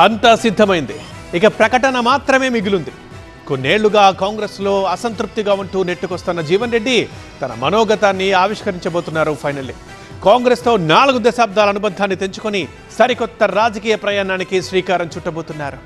అంతా సిద్ధమైంది. ఇక ప్రకటన మాత్రమే మిగిలింది. కొన్నేళ్లుగా కాంగ్రెస్లో అసంతృప్తిగా ఉంటూ నెట్టుకొస్తున్న జీవన్ రెడ్డి తన మనోగతాన్ని ఆవిష్కరించబోతున్నారు. ఫైనల్లీ కాంగ్రెస్తో 4 దశాబ్దాల అనుబంధాన్ని తెంచుకొని సరికొత్త రాజకీయ ప్రయాణానికి శ్రీకారం చుట్టబోతున్నారు.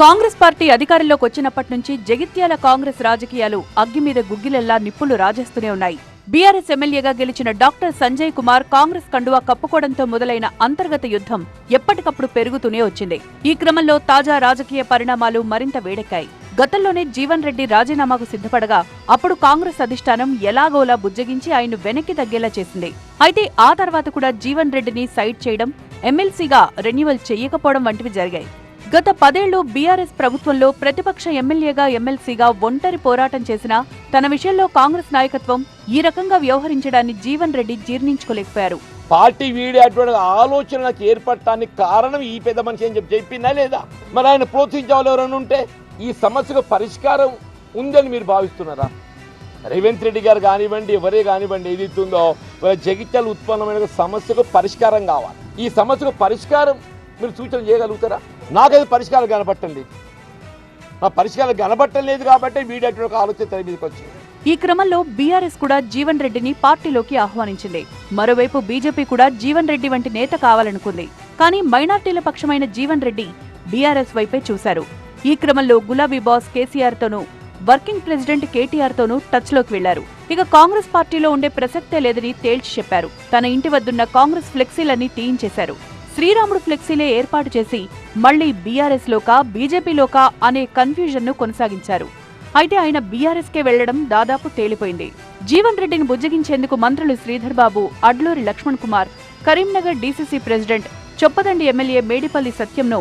కాంగ్రెస్ పార్టీ అధికారంలోకి వచ్చినప్పటి నుంచి జగిత్యాల కాంగ్రెస్ రాజకీయాలు అగ్గి మీద గుగ్గిలెల్లా నిప్పులు రాజేస్తూనే ఉన్నాయి. బీఆర్ఎస్ ఎమ్మెల్యేగా గెలిచిన డాక్టర్ సంజయ్ కుమార్ కాంగ్రెస్ కండువా కప్పుకోవడంతో మొదలైన అంతర్గత యుద్ధం ఎప్పటికప్పుడు పెరుగుతూనే వచ్చింది. ఈ క్రమంలో తాజా రాజకీయ పరిణామాలు మరింత వేడెక్కాయి. గతంలోనే జీవన్ రెడ్డి రాజీనామాకు సిద్ధపడగా అప్పుడు కాంగ్రెస్ అధిష్టానం ఎలాగోలా బుజ్జగించి ఆయన్ను వెనక్కి తగ్గేలా చేసింది. అయితే ఆ తర్వాత కూడా జీవన్ రెడ్డిని సైడ్ చేయడం, ఎమ్మెల్సీగా రెన్యువల్ చెయ్యకపోవడం వంటివి జరిగాయి. గత 10 ఏళ్లు బీఆర్ఎస్ ప్రభుత్వంలో ప్రతిపక్ష ఎమ్మెల్యేగా ఎమ్మెల్సీగా ఒంటరి పోరాటం చేసినా తన విషయంలో కాంగ్రెస్ నాయకత్వం ఈ రకంగా వ్యవహరించడాన్ని జీవన్ రెడ్డి జీర్ణించుకోలేకపోయారు. పార్టీ వీడేటువంటి ఆలోచనలకు ఏర్పడటానికి కారణం ఈ పెద్ద మనిషి అని చెప్పిందా లేదా? మరి ఆయన ప్రోత్సహించాలి ఎవరైనా ఉంటే ఈ సమస్యకు పరిష్కారం ఉందని మీరు భావిస్తున్నారా? రేవంత్ రెడ్డి గారు కానివ్వండి, ఎవరే కానివ్వండి, ఏదైతుందో జగిత్యాల ఉత్పన్నమైన సమస్యకు పరిష్కారం కావాలి. ఈ సమస్యకు పరిష్కారం మీరు సూచన చేయగలుగుతారా? నాకైతే పరిష్కారం కనబట్టండి. నా పరిష్కారం కనబట్టం లేదు కాబట్టి వీడేటువంటి ఆలోచన తెర మీదకి వచ్చింది. ఈ క్రమంలో బీఆర్ఎస్ కూడా జీవన్ రెడ్డిని పార్టీలోకి ఆహ్వానించింది. మరోవైపు బీజేపీ కూడా జీవన్ రెడ్డి వంటి నేత కావాలనుకుంది. కానీ మైనార్టీల పక్షమైన జీవన్ రెడ్డి బీఆర్ఎస్ వైపే చూశారు. ఈ క్రమంలో గులాబీ బాస్ కేసీఆర్ తోనూ, వర్కింగ్ ప్రెసిడెంట్ కేటీఆర్ తోనూ టచ్ లోకి వెళ్లారు. ఇక కాంగ్రెస్ పార్టీలో ఉండే ప్రసక్తే లేదని తేల్చి చెప్పారు. తన ఇంటి వద్దున్న కాంగ్రెస్ ఫ్లెక్సీలన్నీ తీయించేశారు. శ్రీరాముడు ఫ్లెక్సీలే ఏర్పాటు చేసి మళ్లీ బీఆర్ఎస్ లోకా బీజేపీలోకా అనే కన్ఫ్యూజన్ ను కొనసాగించారు. అయితే ఆయన బీఆర్ఎస్కే వెళ్లడం దాదాపు తేలిపోయింది. జీవన్ రెడ్డిని బుజ్జగించేందుకు మంత్రులు Sridhar Babu, Adluri Laxman Kumar, Karimnagar DCC president Choppadandi MLA Medipalli సత్యంను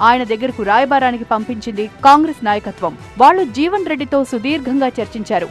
ఆయన దగ్గరకు రాయబారానికి పంపించింది కాంగ్రెస్ నాయకత్వం. వాళ్లు జీవన్ రెడ్డితో సుదీర్ఘంగా చర్చించారు.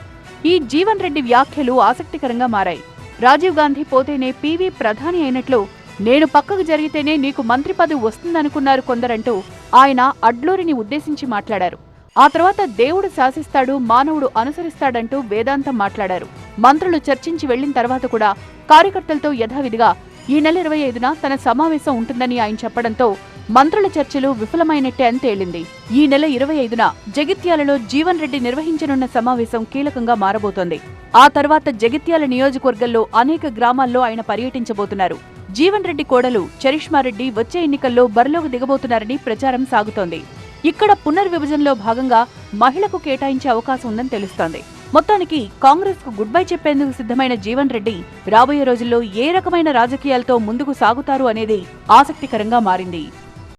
ఈ జీవన్ రెడ్డి వ్యాఖ్యలు ఆసక్తికరంగా మారాయి. రాజీవ్ గాంధీ పోతేనే పీవీ ప్రధాని అయినట్లు నేను పక్కకు జరిగితేనే నీకు మంత్రి పదవి వస్తుందనుకున్నారు కొందరంటూ ఆయన అడ్లూరిని ఉద్దేశించి మాట్లాడారు. ఆ తర్వాత దేవుడు శాసిస్తాడు, మానవుడు అనుసరిస్తాడంటూ వేదాంతం మాట్లాడారు. మంత్రులు చర్చించి వెళ్లిన తర్వాత కూడా కార్యకర్తలతో యథావిధిగా ఈ నెల 25న తన సమావేశం ఉంటుందని ఆయన చెప్పడంతో మంత్రుల చర్చలు విఫలమైనట్టే అని తేలింది. ఈ నెల 25న జగిత్యాలలో జీవన్ రెడ్డి నిర్వహించనున్న సమావేశం కీలకంగా మారబోతోంది. ఆ తర్వాత జగిత్యాల నియోజకవర్గంలో అనేక గ్రామాల్లో ఆయన పర్యటించబోతున్నారు. జీవన్ రెడ్డి కోడలు చరిష్మారెడ్డి వచ్చే ఎన్నికల్లో బరిలోకి దిగబోతున్నారని ప్రచారం సాగుతోంది. ఇక్కడ పునర్విభజనలో భాగంగా మహిళకు కేటాయించే అవకాశం ఉందని తెలుస్తోంది. మొత్తానికి కాంగ్రెస్ కు గుడ్ బై చెప్పేందుకు సిద్ధమైన జీవన్ రెడ్డి రాబోయే రోజుల్లో ఏ రకమైన రాజకీయాలతో ముందుకు సాగుతారు అనేది ఆసక్తికరంగా మారింది.